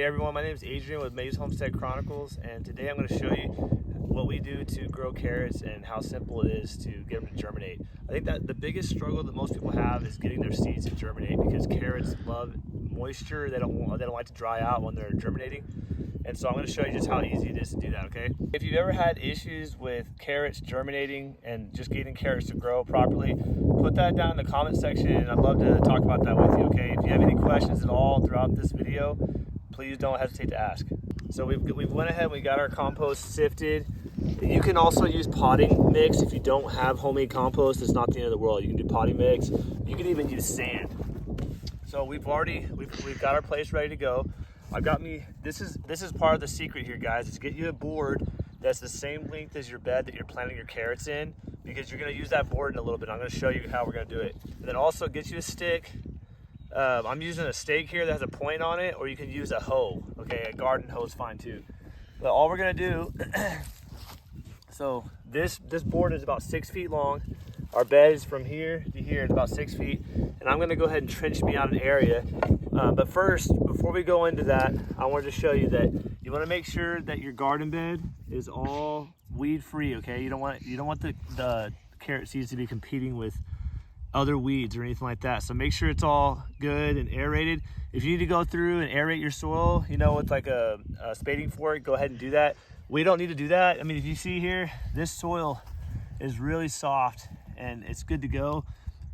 Hey everyone, my name is Adrian with May's Homestead Chronicles, and today I'm going to show you what we do to grow carrots and how simple it is to get them to germinate. I think that the biggest struggle that most people have is getting their seeds to germinate because carrots love moisture. They don't like to dry out when they're germinating. And so I'm going to show you just how easy it is to do that, okay? If you've ever had issues with carrots germinating and just getting carrots to grow properly, put that down in the comment section and I'd love to talk about that with you, okay? If you have any questions at all throughout this video, please don't hesitate to ask. So we've went ahead and we got our compost sifted. You can also use potting mix if you don't have homemade compost. It's not the end of the world. You can do potting mix. You can even use sand. So we've got our place ready to go. I've got me, this is part of the secret here, guys, is get you a board that's the same length as your bed that you're planting your carrots in, because you're gonna use that board in a little bit. I'm gonna show you how we're gonna do it. And then also get you a stick. I'm using a stake here that has a point on it, or you can use a hoe, okay? A garden hoe is fine too. But all we're gonna do, so this board is about 6 feet long. Our bed is from here to here, it's about 6 feet. And I'm gonna go ahead and trench me out an area. But first, before we go into that, I wanted to show you that you wanna make sure that your garden bed is all weed free, okay? You don't want the carrot seeds to be competing with other weeds or anything like that. So make sure it's all good and aerated. If you need to go through and aerate your soil, you know, with like a spading fork, go ahead and do that. We don't need to do that. I mean, if you see here, this soil is really soft and it's good to go.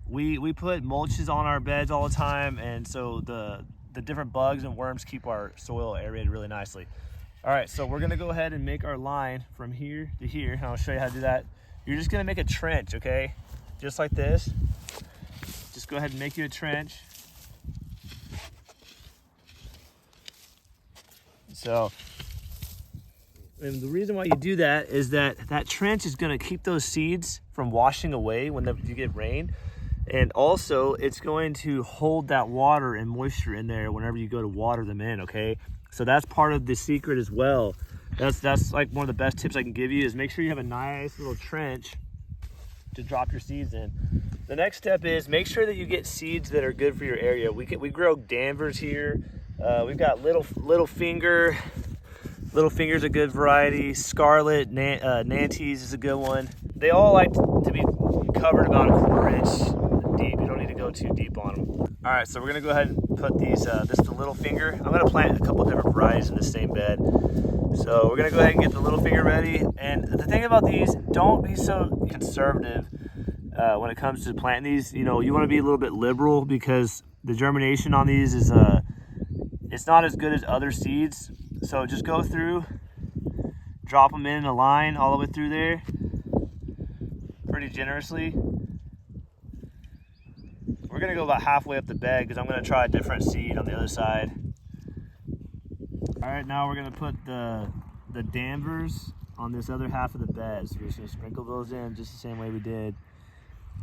We put mulches on our beds all the time, and so the different bugs and worms keep our soil aerated really nicely. All right, so we're gonna go ahead and make our line from here to here, and I'll show you how to do that. You're just gonna make a trench, okay? Just like this. Just go ahead and make you a trench. So, and the reason why you do that is that trench is gonna keep those seeds from washing away when you get rain. And also it's going to hold that water and moisture in there whenever you go to water them in, okay? So that's part of the secret as well. That's like one of the best tips I can give you, is make sure you have a nice little trench to drop your seeds in. The next step is make sure that you get seeds that are good for your area. We grow Danvers here. We've got little finger. Little finger's a good variety. Scarlet, Nantes is a good one. They all like to be covered about 1/4 inch deep. You don't need to go too deep on them. All right, so we're gonna go ahead and put these, this is the little finger. I'm gonna plant a couple different varieties in the same bed. So we're gonna go ahead and get the little finger ready. And the thing about these, don't be so conservative when it comes to planting these. You know, you wanna be a little bit liberal, because the germination on these is, it's not as good as other seeds. So just go through, drop them in a line all the way through there, pretty generously. We're gonna go about halfway up the bed because I'm gonna try a different seed on the other side. All right, now we're gonna put the Danvers on this other half of the bed. So we're just gonna sprinkle those in just the same way we did.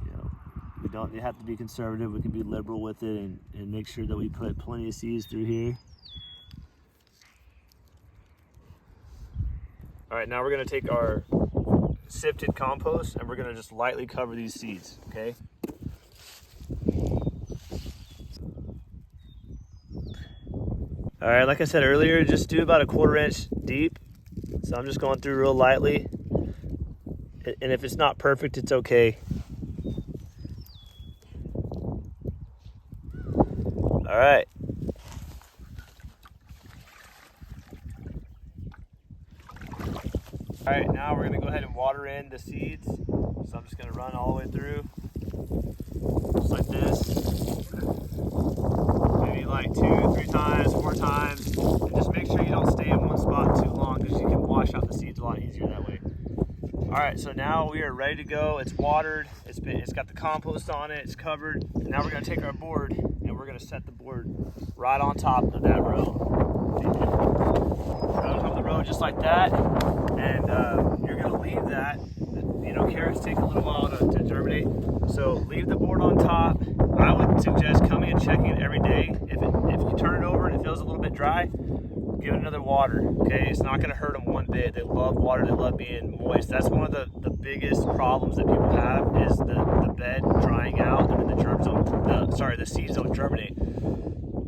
You know, you have to be conservative. We can be liberal with it and make sure that we put plenty of seeds through here. All right, now we're gonna take our sifted compost and we're gonna just lightly cover these seeds, okay? All right, like I said earlier, just do about 1/4 inch deep. So I'm just going through real lightly. And if it's not perfect, it's okay. All right. All right, now we're gonna go ahead and water in the seeds. So I'm just gonna run all the way through, just like this. Maybe like 2, 3 times, 4 times. And just make sure you don't stay in one spot too long, because you can wash out the seeds a lot easier that way. All right, so now we are ready to go. It's watered, it's got the compost on it, it's covered. And now we're gonna take our board and we're gonna set the board right on top of that row. Right on top of the row, just like that. And you're gonna leave that. You know, carrots take a little while to germinate, so leave the board on top. I would suggest coming and checking it every day. If you turn it over and it feels a little bit dry, give it another water, okay? It's not gonna hurt them one bit. They love water, they love being moist. That's one of the biggest problems that people have, is the bed drying out and then the seeds don't germinate.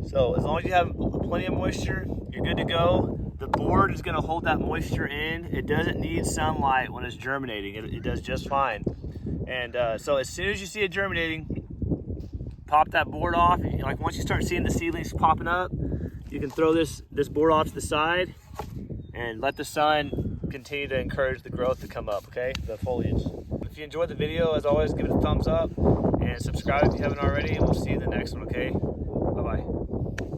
So as long as you have plenty of moisture, you're good to go. The board is gonna hold that moisture in. It doesn't need sunlight when it's germinating. It does just fine. And so as soon as you see it germinating, pop that board off. Like once you start seeing the seedlings popping up, you can throw this board off to the side and let the sun continue to encourage the growth to come up, okay? The foliage. If you enjoyed the video, as always, give it a thumbs up and subscribe if you haven't already, and we'll see you in the next one, okay? Bye-bye.